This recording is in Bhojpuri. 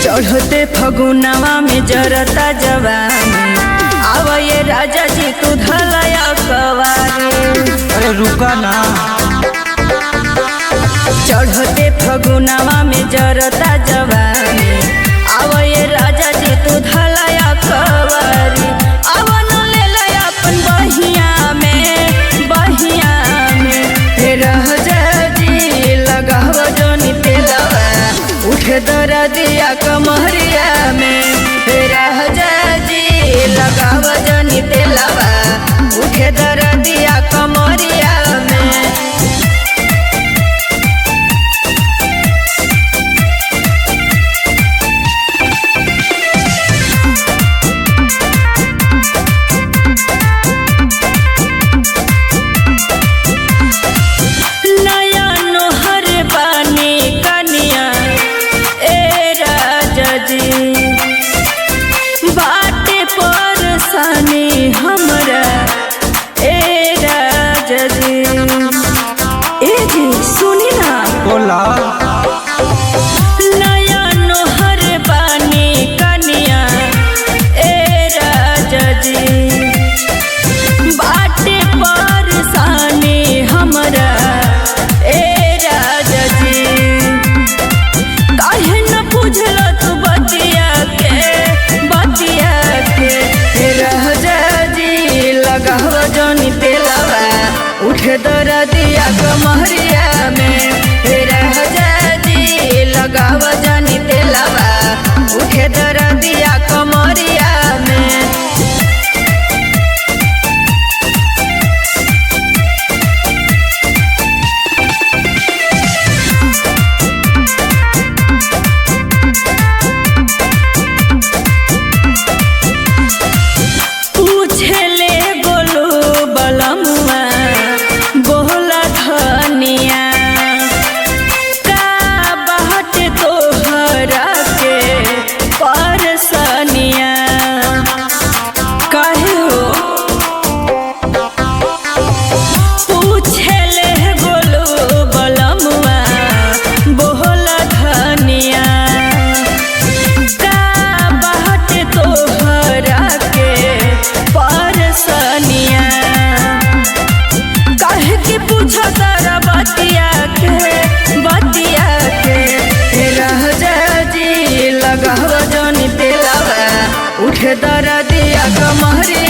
चढ़ते फगुनवा में जरता जवानी, आव ये राजा जी तू धलया कवारी। अरे रुका ना। चढ़ते फगुनवा में जरता जवानी, आव ये राजा जी तू धलया कवारी। आव न ले लया अपन बहिया में हे राजा जी लगाव जोनी तेलवा, उठे दरदिया कमरिया में। हे राजा जी लगाव जोनी तेलवा, उठे दरदिया कमरिया में। बाटे परसानी हमरा ए राजा जी, ए जी सुनी ना। बोला नया नोहर बानी कनिया ए राजा जी, बाटे परसानी हमरा ए राजा जी। काहे न बुझल तू बतिया के हे राजा जी लगाव जोनी तेलवा, उठे दरदिया कमरिया में। हे राजा जी लगाव जोनी तेलवा, उठे दरदिया कमरिया में। उठे दरदिया कमरिया